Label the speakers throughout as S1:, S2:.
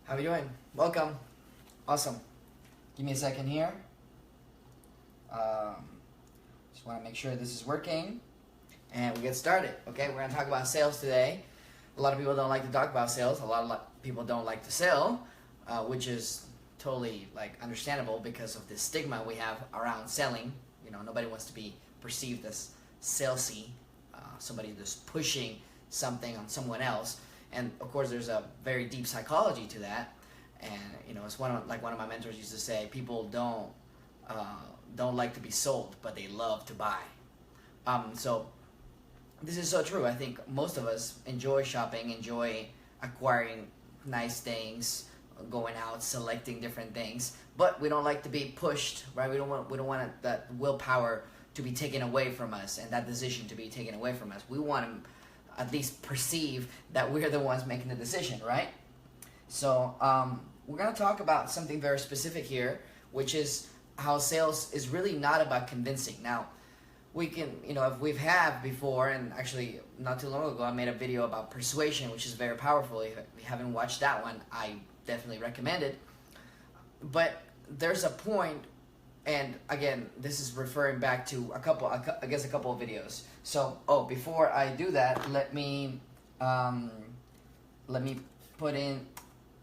S1: How are you doing? Welcome. Awesome. Give me a second here. Just want to make sure this is working. And we get started. Okay, we're going to talk about sales today. A lot of people don't like to talk about sales. A lot of people don't like to sell, which is totally understandable because of the stigma we have around selling. You know, nobody wants to be perceived as salesy, somebody that's pushing something on someone else. And of course, there's a very deep psychology to that. And you know, it's one of my mentors used to say, people don't like to be sold, but they love to buy. So this is so true. I think most of us enjoy shopping, enjoy acquiring nice things, going out, selecting different things, but we don't like to be pushed, right? We don't want that willpower to be taken away from us and that decision to be taken away from us. We want to at least perceive that we're the ones making the decision, right? So we're going to talk about something very specific here, which is how sales is really not about convincing. Now, we can, if we've had before, and actually not too long ago, I made a video about persuasion, which is very powerful. If you haven't watched that one, I definitely recommend it. But there's a point, and again, this is referring back to a couple of videos. So, before I do that, let me put in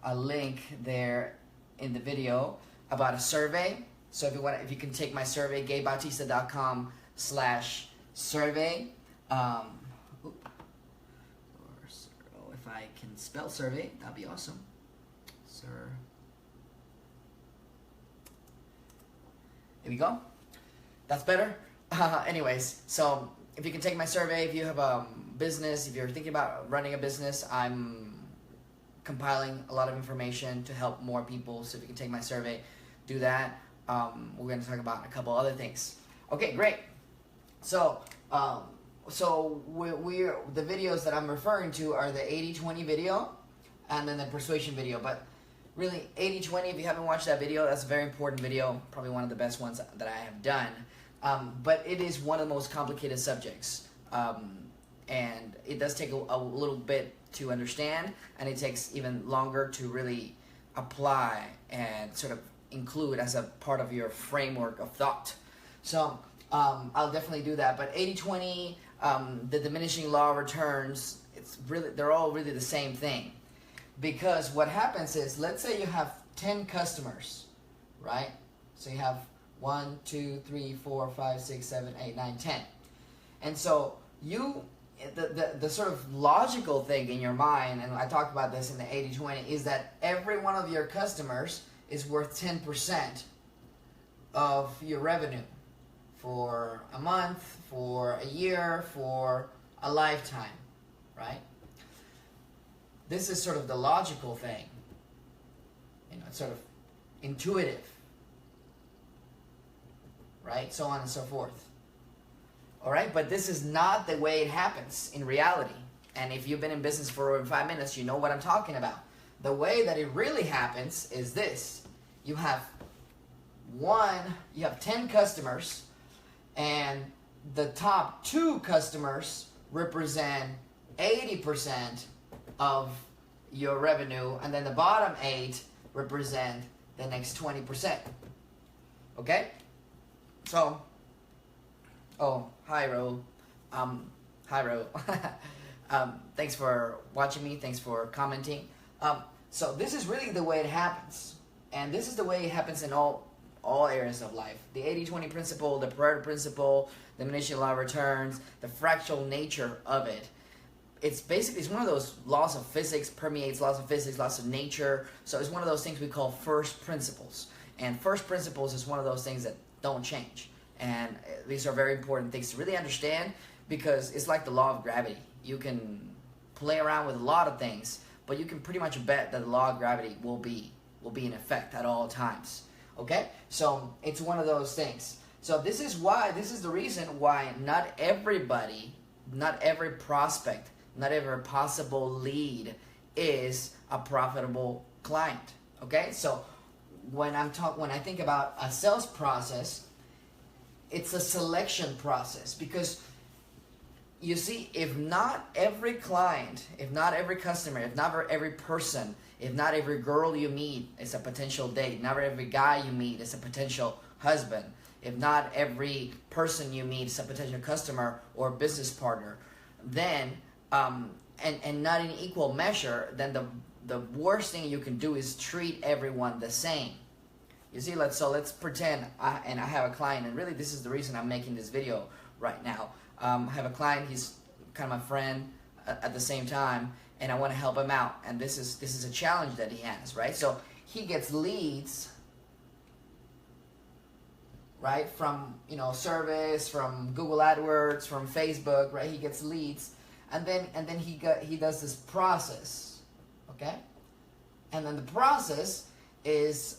S1: a link there in the video about a survey. So if you can take my survey, gaybautista.com/survey. If I can spell survey, that'd be awesome. Here we go. That's better. Anyways, so if you can take my survey, if you have a business, if you're thinking about running a business, I'm compiling a lot of information to help more people. So if you can take my survey, do that. We're going to talk about a couple other things. Okay, great. So, the videos that I'm referring to are the 80-20 video and then the persuasion video. But really, 80-20, if you haven't watched that video, that's a very important video, probably one of the best ones that I have done. But it is one of the most complicated subjects. And it does take a little bit to understand, and it takes even longer to really apply and sort of include as a part of your framework of thought. So I'll definitely do that. But 80-20, the diminishing law returns, they're all really the same thing. Because what happens is, let's say you have 10 customers, right? So you have 1, 2, 3, 4, 5, 6, 7, 8, 9, 10. And so the sort of logical thing in your mind, and I talked about this in the 80-20, is that every one of your customers is worth 10% of your revenue for a month, for a year, for a lifetime, right? This is sort of the logical thing. It's sort of intuitive, right? So on and so forth. All right, but this is not the way it happens in reality. And if you've been in business for over 5 minutes, you know what I'm talking about. The way that it really happens is this. You have 10 customers, and the top 2 customers represent 80% of your revenue, and then the bottom 8 represent the next 20%. Okay? So, hi Ro. Hi Ro. Thanks for watching me. Thanks for commenting. So this is really the way it happens. And this is the way it happens in all areas of life. The 80-20 principle, the Pareto principle, the diminishing law returns, the fractal nature of it. It's one of those laws of physics, permeates laws of physics, laws of nature. So it's one of those things we call first principles. And first principles is one of those things that don't change. And these are very important things to really understand, because it's like the law of gravity. You can play around with a lot of things, but you can pretty much bet that the law of gravity will be in effect at all times. Okay? So it's one of those things. So this is the reason why not everybody, not every prospect, not every possible lead is a profitable client. Okay? So when I think about a sales process, it's a selection process, because you see, if not every client, if not every customer, if not every person, if not every girl you meet is a potential date, not every guy you meet is a potential husband, if not every person you meet is a potential customer or business partner, then and not in equal measure, then the worst thing you can do is treat everyone the same. You see, let's pretend I have a client, and really this is the reason I'm making this video right now. I have a client, he's kind of my friend at the same time, and I want to help him out, and this is a challenge that he has, right? So he gets leads, right, from service, from Google AdWords, from Facebook, right? He gets leads, and then he does this process, okay? And then the process is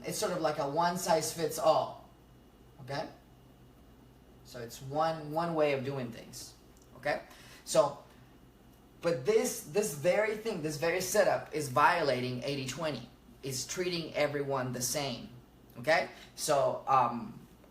S1: it's sort of like a one size fits all, okay? So it's one way of doing things, okay? So, but this very thing, this very setup is violating 80-20. It's treating everyone the same, okay? So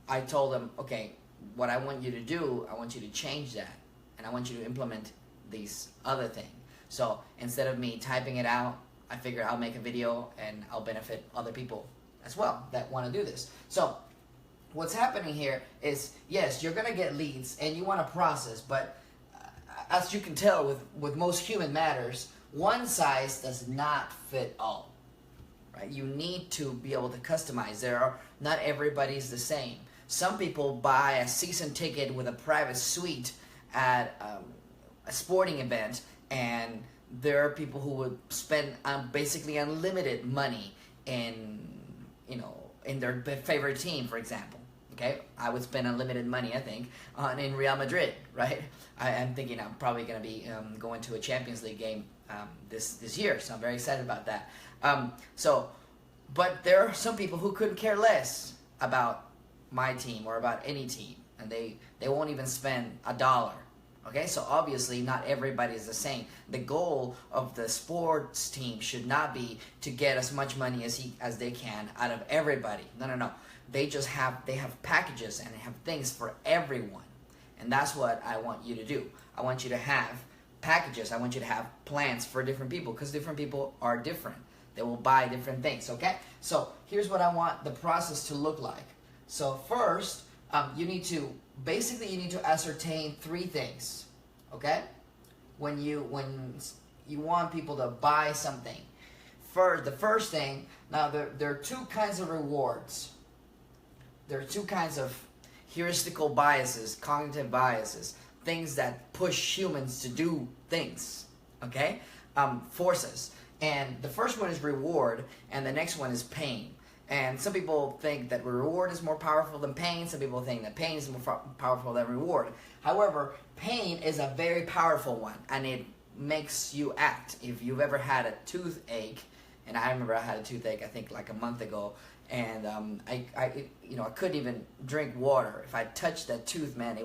S1: I told him, okay, what I want you to do, I want you to change that, and I want you to implement these other thing. So instead of me typing it out, I figure I'll make a video and I'll benefit other people as well that want to do this. So what's happening here is, yes, you're going to get leads and you want to process, but as you can tell with most human matters, one size does not fit all, right? You need to be able to customize. Not everybody's the same. Some people buy a season ticket with a private suite at a sporting event, and there are people who would spend basically unlimited money in their favorite team, for example. Okay, I would spend unlimited money, I think, in Real Madrid, right? I'm thinking I'm probably going to be going to a Champions League game this year, so I'm very excited about that. But there are some people who couldn't care less about my team or about any team, and they won't even spend $1. Okay, so obviously not everybody is the same. The goal of the sports team should not be to get as much money as they can out of everybody. No. They have packages and they have things for everyone. And that's what I want you to do. I want you to have packages. I want you to have plans for different people, because different people are different. They will buy different things, okay? So here's what I want the process to look like. So first, you need to ascertain 3 things, okay? When you want people to buy something. The first thing, now there are 2 kinds of rewards. There are 2 kinds of heuristical biases, cognitive biases, things that push humans to do things, okay? Forces. And the first one is reward, and the next one is pain. And some people think that reward is more powerful than pain. Some people think that pain is more powerful than reward. However, pain is a very powerful one, and it makes you act. If you've ever had a toothache, and I remember I had a toothache, I think like a month ago, and I couldn't even drink water. If I touched that tooth, man,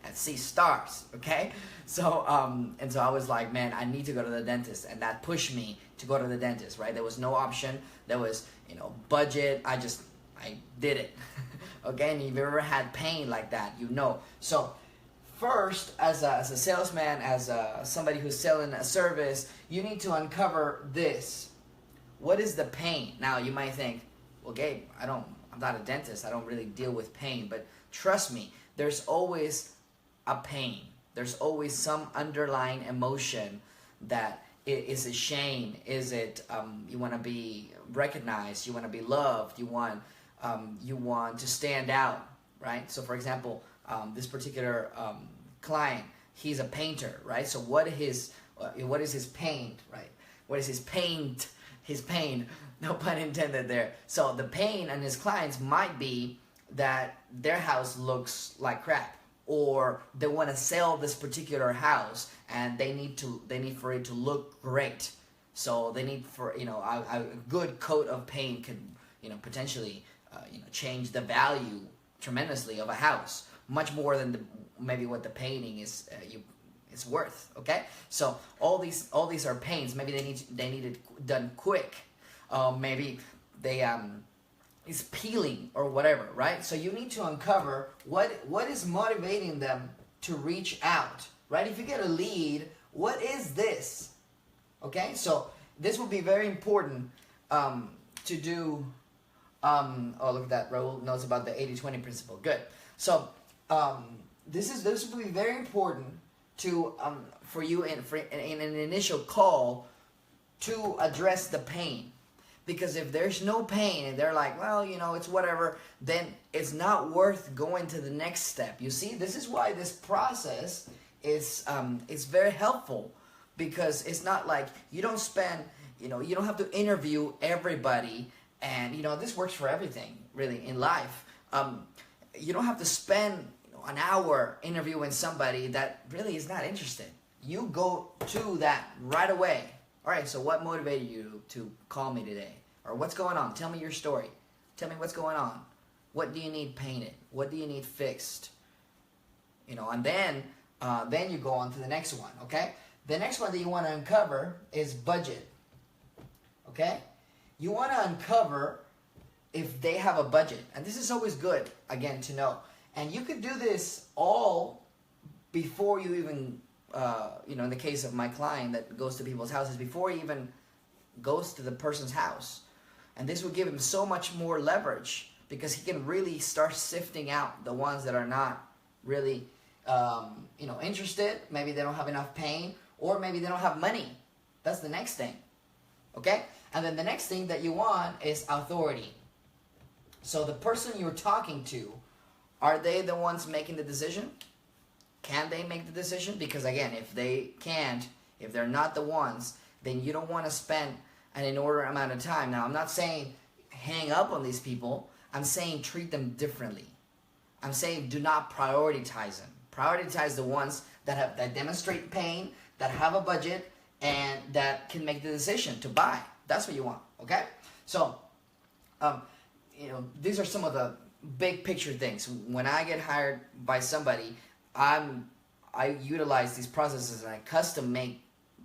S1: I'd see stars, okay? So I was like, man, I need to go to the dentist, and that pushed me to go to the dentist, right? There was no option. There was, budget. I did it, okay? And if you've ever had pain like that, So first, as a salesman, as somebody who's selling a service, you need to uncover this. What is the pain? Now, you might think, well, Gabe, I'm not a dentist. I don't really deal with pain. But trust me, there's always a pain. There's always some underlying emotion that is it shame? Is it you want to be recognized? You want to be loved? You want to stand out, right? So, for example, this particular client, he's a painter, right? So, what is his pain, right? What is his pain? His pain, no pun intended there. So the pain on his clients might be that their house looks like crap, or they want to sell this particular house and they need for it to look great. So they need for a good coat of paint could potentially change the value tremendously of a house, much more than maybe what the painting is it's worth, okay? So all these are pains. Maybe they need it done quick. Maybe it's peeling or whatever, right? So you need to uncover what is motivating them to reach out, right? If you get a lead, what is this? Okay, so this will be very important to do. Oh, look at that. Raul knows about the 80-20 principle. Good. So this will be very important to for you in an initial call to address the pain. Because if there's no pain and they're like, well, you know, it's whatever, then it's not worth going to the next step. You see, this is why this process is very helpful, because it's not like you don't spend, you know, you don't have to interview everybody, and you know, this works for everything really in life. You don't have to spend an hour interviewing somebody that really is not interested. You go to that right away. All right, so what motivated you to call me today? Or what's going on? Tell me your story. Tell me what's going on. What do you need painted? What do you need fixed? You know, and then you go on to the next one, okay? The next one that you want to uncover is budget, okay? You want to uncover if they have a budget. And this is always good, again, to know. And you could do this all before you even, you know, in the case of my client that goes to people's houses, before he even goes to the person's house. And this will give him so much more leverage, because he can really start sifting out the ones that are not really, you know, interested. Maybe they don't have enough pain, or maybe they don't have money. That's the next thing, okay? And then the next thing that you want is authority. So the person you're talking to, are they the ones making the decision? Can they make the decision? Because again, if they can't, if they're not the ones, then you don't want to spend an inordinate amount of time. Now, I'm not saying hang up on these people. I'm saying treat them differently. I'm saying do not prioritize them. Prioritize the ones that demonstrate pain, that have a budget, and that can make the decision to buy. That's what you want, okay? So, you know, these are some of the big picture things. When I get hired by somebody, I utilize these processes and I custom make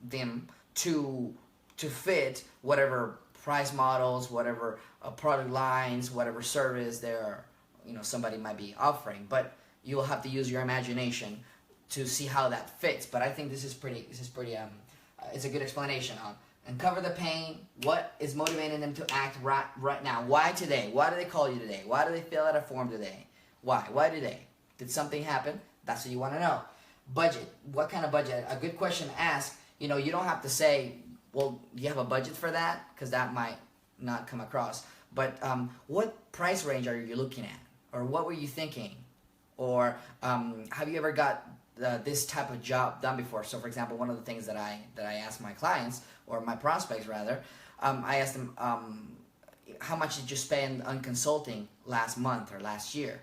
S1: them to fit whatever price models, whatever product lines, whatever service there, you know, somebody might be offering. But you'll have to use your imagination to see how that fits. But I think this is pretty. It's a good explanation on uncover the pain. What is motivating them to act right now? Why today? Why do they call you today? Why do they fill out a form today? Why? Why today? Did something happen? That's what you want to know. Budget. What kind of budget? A good question to ask. You know, you don't have to say, well, do you have a budget for that? Because that might not come across. But what price range are you looking at? Or what were you thinking? Or have you ever got this type of job done before? So, for example, one of the things that I ask my clients, or my prospects rather, I ask them, how much did you spend on consulting last month or last year?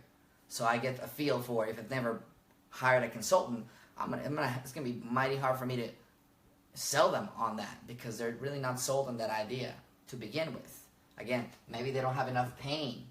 S1: So I get a feel for if I've never hired a consultant, it's gonna be mighty hard for me to sell them on that, because they're really not sold on that idea to begin with. Again, maybe they don't have enough pain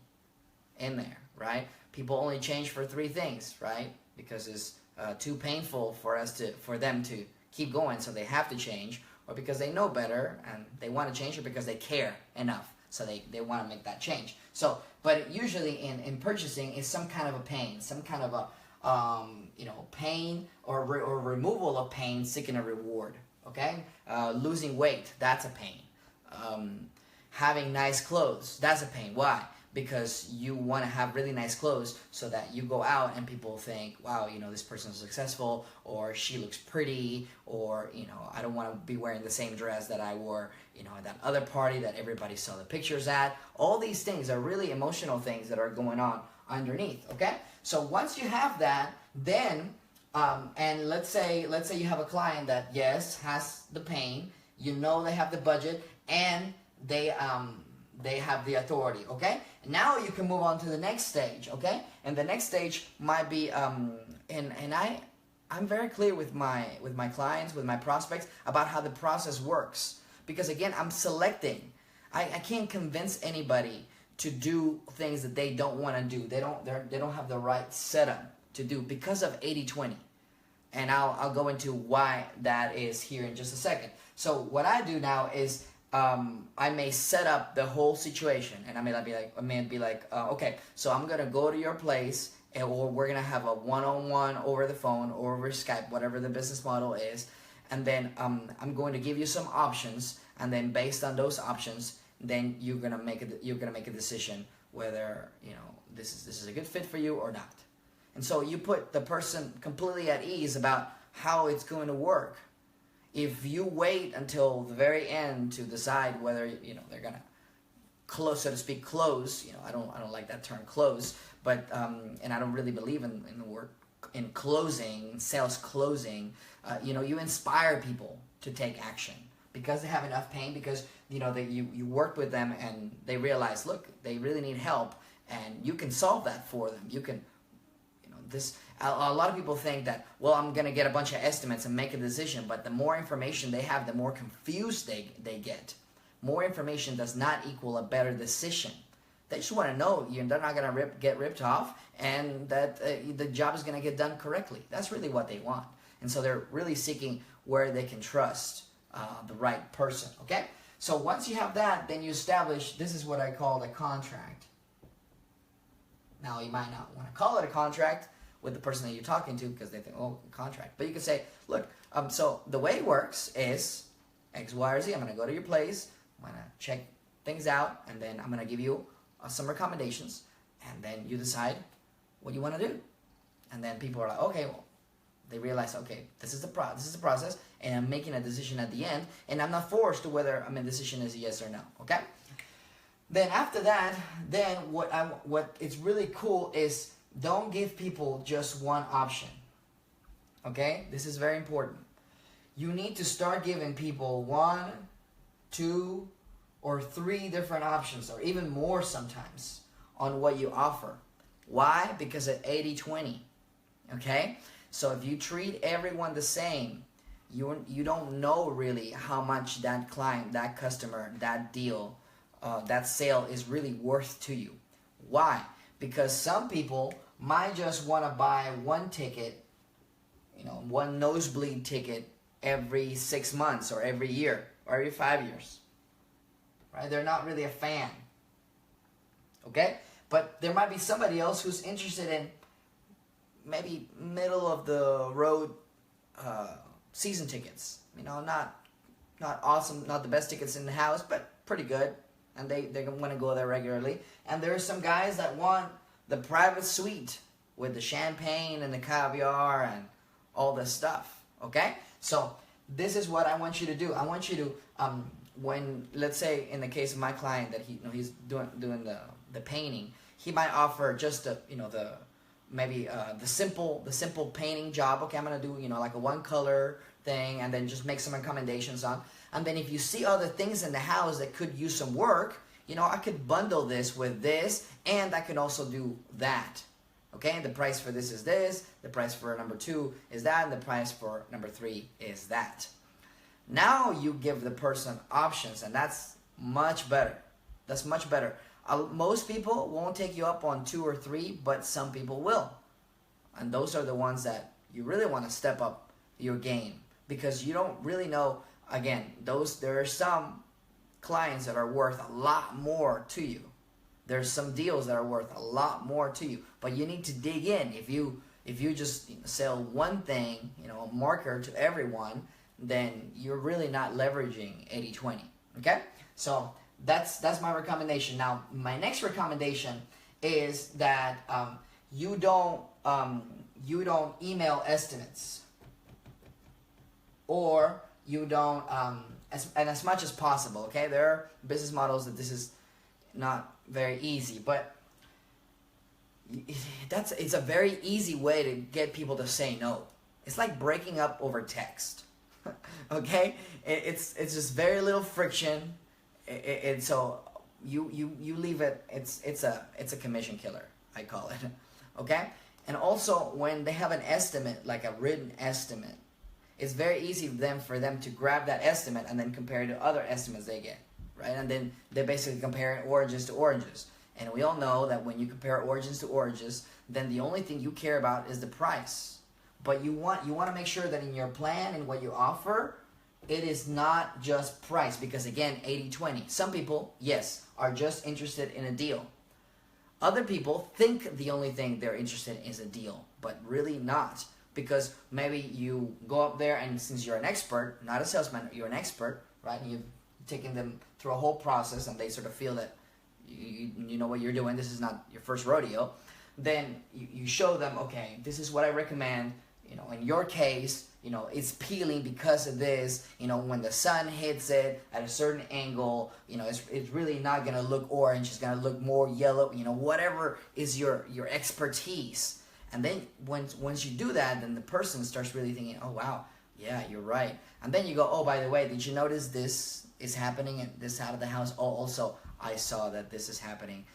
S1: in there, right? People only change for 3 things, right? Because it's too painful for them to keep going, so they have to change, or because they know better and they want to change, or because they care enough, so they want to make that change. So, but usually in purchasing is some kind of a pain, some kind of a you know, pain or removal of pain, seeking a reward. Okay, losing weight, that's a pain. Having nice clothes, that's a pain. Why? Because you want to have really nice clothes so that you go out and people think, wow, you know, this person's successful, or she looks pretty, or, you know, I don't want to be wearing the same dress that I wore, you know, at that other party that everybody saw the pictures at. All these things are really emotional things that are going on underneath, okay? So once you have that, then, and let's say you have a client that, yes, has the pain, you know they have the budget, and they have the authority, okay? Now you can move on to the next stage, okay? And the next stage might be, and I'm very clear with my clients, with my prospects, about how the process works. Because again, I'm selecting. I can't convince anybody to do things that they don't want to do. They don't have the right setup to do because of 80-20. And I'll go into why that is here in just a second. So what I do now is I may set up the whole situation, and I may be like, okay, so I'm gonna go to your place or we're gonna have a one-on-one over the phone or over Skype, whatever the business model is, and then I'm going to give you some options, and then based on those options, then you're gonna make a decision whether this is a good fit for you or not. And so you put the person completely at ease about how it's going to work. If you wait until the very end to decide whether they're gonna close, so to speak, close. I don't like that term, close, but and I don't really believe in the word in closing, sales closing. You inspire people to take action because they have enough pain, because you worked with them and they realize, look, they really need help, and you can solve that for them. You can, a lot of people think that, well, I'm gonna get a bunch of estimates and make a decision, but the more information they have, the more confused they get. More information does not equal a better decision. They just want to know they're not going to get ripped off, and that the job is going to get done correctly. That's really what they want. And so they're really seeking where they can trust the right person. Okay? So once you have that, then you establish, this is what I call a contract. Now, you might not want to call it a contract with the person that you're talking to, because they think, oh, contract. But you can say, look, so the way it works is X, Y, or Z. I'm going to go to your place. I'm going to check things out, and then I'm going to give you some recommendations, and then you decide what you want to do. And then people are like, okay, well, they realize, okay, this is the process, and I'm making a decision at the end, and I'm not forced to whether a decision is yes or no. Okay. Then after that, then what is really cool is don't give people just one option. Okay, this is very important. You need to start giving people 1, 2, or 3 different options, or even more sometimes, on what you offer. Why? Because at 80-20. Okay? So if you treat everyone the same, you don't know really how much that client, that customer, that deal, that sale is really worth to you. Why? Because some people might just want to buy one ticket, one nosebleed ticket every 6 months, or every year, or every 5 years. Right? They're not really a fan. Okay? But there might be somebody else who's interested in maybe middle of the road season tickets. Not awesome, not the best tickets in the house, but pretty good. And they want to go there regularly. And there are some guys that want the private suite with the champagne and the caviar and all this stuff. Okay? So this is what I want you to do. I want you to when, let's say in the case of my client that he's doing the painting, he might offer just the simple painting job. Okay, I'm gonna do like a one color thing, and then just make some recommendations on. And then if you see other things in the house that could use some work, I could bundle this with this, and I could also do that. Okay, the price for this is this, the price for number 2 is that, and the price for number 3 is that. Now you give the person options, and that's much better. That's much better. Most people won't take you up on 2 or 3, but some people will. And those are the ones that you really want to step up your game, because you don't really know, again, there are some clients that are worth a lot more to you. There's some deals that are worth a lot more to you, but you need to dig in. If you just sell one thing, a marker to everyone, then you're really not leveraging 80-20. Okay? So that's my recommendation. Now, my next recommendation is that you don't email estimates, or you don't as much as possible. Okay, there are business models that this is not very easy, but it's a very easy way to get people to say no. It's like breaking up over text. Okay, it's just very little friction. And so you leave it. It's a commission killer, I call it. Okay, and also when they have an estimate, like a written estimate, it's very easy for them to grab that estimate and then compare it to other estimates they get, right? And then they basically compare oranges to oranges. And we all know that when you compare oranges to oranges, then the only thing you care about is the price. But you want to make sure that in your plan and what you offer, it is not just price, because again, 80-20. Some people, yes, are just interested in a deal. Other people think the only thing they're interested in is a deal, but really not. Because maybe you go up there and since you're an expert, not a salesman, you're an expert, right? And you've taken them through a whole process and they sort of feel that you know what you're doing, this is not your first rodeo. Then you show them, okay, this is what I recommend. You know, in your case, you know, it's peeling because of this. You know, when the sun hits it at a certain angle, you know, it's really not going to look orange. It's going to look more yellow. You know, whatever is your expertise. And then once you do that, then the person starts really thinking, oh, wow, yeah, you're right. And then you go, oh, by the way, did you notice this is happening at this side of the house? Oh, also, I saw that this is happening.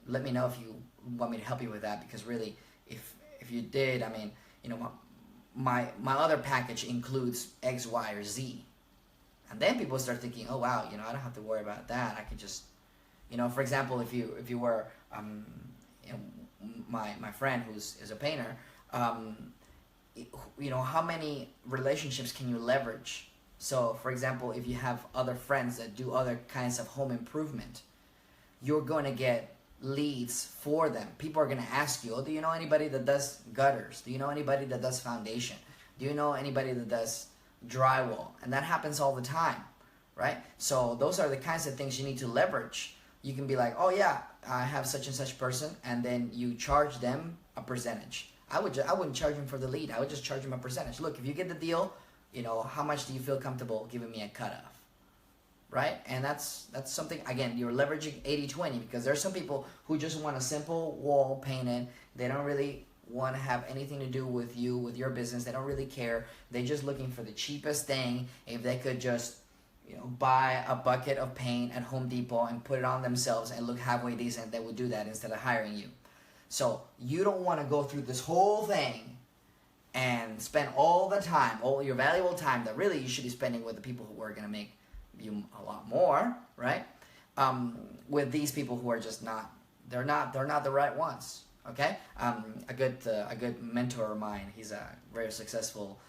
S1: Let me know if you want me to help you with that, because really, if you did, I mean, you know, my other package includes X, Y, or Z. And then people start thinking, oh, wow, you know, I don't have to worry about that. I can just, you know, for example, if you were, you know, my friend is a painter, you know, how many relationships can you leverage? So, for example, if you have other friends that do other kinds of home improvement, you're going to get leads for them. People are going to ask you, oh, do you know anybody that does gutters? Do you know anybody that does foundation? Do you know anybody that does drywall? And that happens all the time, right? So those are the kinds of things you need to leverage. You can be like, oh yeah, I have such and such person, and then you charge them a percentage. I wouldn't charge them for the lead. I would just charge them a percentage. Look, if you get the deal, you know, how much do you feel comfortable giving me a cutoff? Right? And that's something, again, you're leveraging 80-20, because there's some people who just want a simple wall painted. They don't really want to have anything to do with you, with your business. They don't really care. They're just looking for the cheapest thing. If they could just, you know, buy a bucket of paint at Home Depot and put it on themselves and look halfway decent, they would do that instead of hiring you. So you don't want to go through this whole thing and spend all the time, all your valuable time that really you should be spending with the people who are going to make you a lot more, right? With these people who are just not, they're not the right ones. Okay, a good mentor of mine, he's a very successful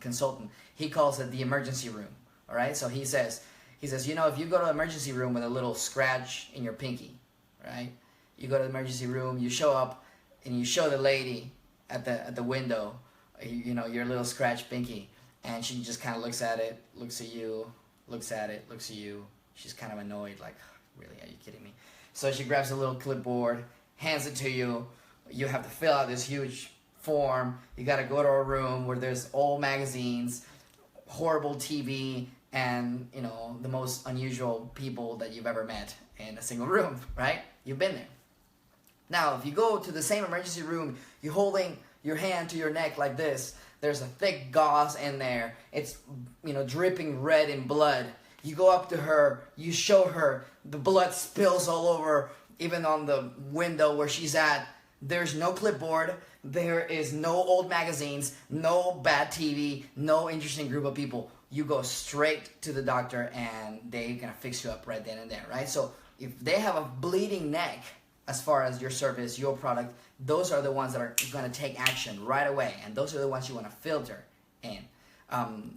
S1: consultant. He calls it the emergency room. All right, so he says, you know, if you go to the emergency room with a little scratch in your pinky, right? You go to the emergency room, you show up, and you show the lady at the window, you know, your little scratch pinky, and she just kind of looks at it, looks at you, looks at it, looks at you. She's kind of annoyed, like, really, are you kidding me? So she grabs a little clipboard, hands it to you. You have to fill out this huge form. You got to go to a room where there's old magazines, horrible TV, and, you know, the most unusual people that you've ever met in a single room, right? You've been there. Now, if you go to the same emergency room, you're holding your hand to your neck like this. There's a thick gauze in there. It's, you know, dripping red in blood. You go up to her, you show her, the blood spills all over, even on the window where she's at. There's no clipboard. There is no old magazines, no bad TV, no interesting group of people. You go straight to the doctor and they're going to fix you up right then and there, right? So if they have a bleeding neck, as far as your service, your product, those are the ones that are going to take action right away. And those are the ones you want to filter in.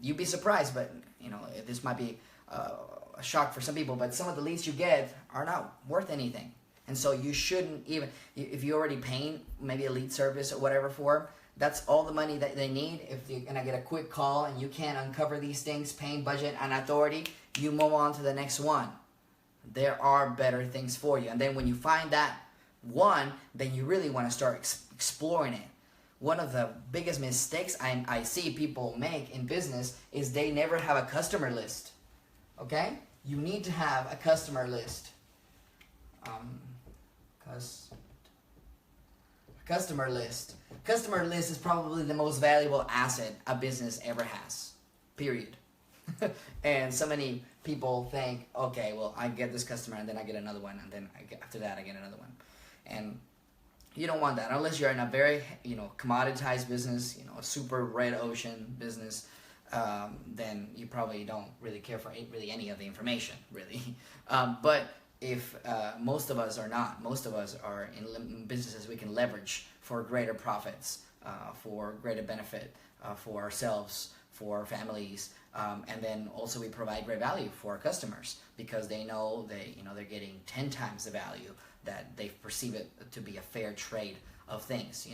S1: You'd be surprised, but, you know, this might be a shock for some people, but some of the leads you get are not worth anything. And so you shouldn't even, if you already paying maybe a lead service or whatever for, that's all the money that they need. If you're going to get a quick call and you can't uncover these things, paying budget and authority, you move on to the next one. There are better things for you. And then when you find that one, then you really want to start exploring it. One of the biggest mistakes I see people make in business is they never have a customer list. Okay? You need to have a customer list. Customer list. Customer list is probably the most valuable asset a business ever has. Period. And so many people think, okay, well, I get this customer and then I get another one, and then after that I get another one. And you don't want that unless you're in a very, you know, commoditized business, you know, a super red ocean business. Then you probably don't really care for really any of the information, really. But if most of us are not, most of us are in businesses we can leverage for greater profits, for greater benefit for ourselves, for families, and then also we provide great value for our customers because they know they're getting 10 times the value that they perceive it to be a fair trade of things.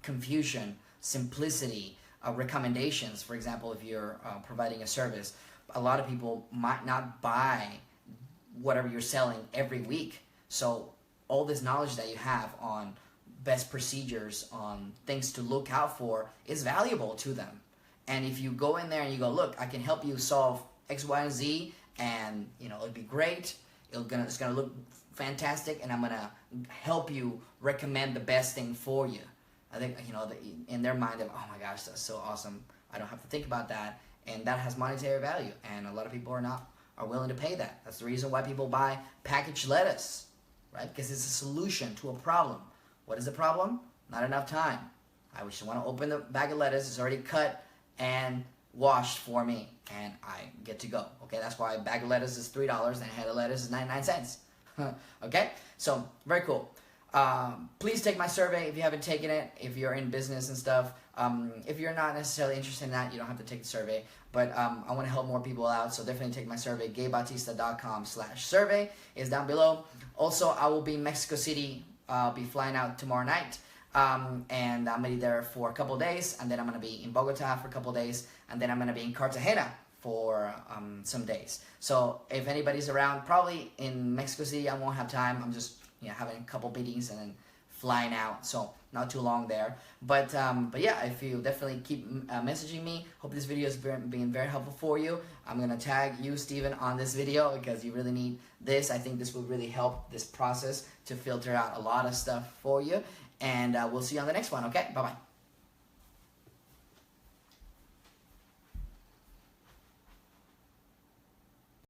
S1: Confusion, simplicity, recommendations. For example, if you're providing a service, a lot of people might not buy whatever you're selling every week. So all this knowledge that you have on best procedures, on things to look out for, is valuable to them. And if you go in there and you go, look, I can help you solve X, Y, and Z, and it'll be great. It's gonna look fantastic, and I'm gonna help you recommend the best thing for you. I think in their mind, oh my gosh, that's so awesome. I don't have to think about that, and that has monetary value. And a lot of people are willing to pay that. That's the reason why people buy packaged lettuce, right? Because it's a solution to a problem. What is the problem? Not enough time. I just want to open the bag of lettuce. It's already cut and washed for me, and I get to go. Okay, that's why a bag of lettuce is $3 and a head of lettuce is 99 cents. Okay, so very cool. Please take my survey if you haven't taken it, if you're in business and stuff. If you're not necessarily interested in that, you don't have to take the survey, but I want to help more people out, so definitely take my survey. GabeBautista.com/survey is down below. Also, I will be in Mexico City. I'll be flying out tomorrow night, and I'm going to be there for a couple days, and then I'm going to be in Bogota for a couple days, and then I'm going to be in Cartagena for some days. So if anybody's around, probably in Mexico City, I won't have time. I'm just having a couple meetings and then flying out, so not too long there. But yeah, if you definitely keep messaging me, hope this video has been very helpful for you. I'm gonna tag you, Steven, on this video because you really need this. I think this will really help this process to filter out a lot of stuff for you. And we'll see you on the next one. Okay, bye bye.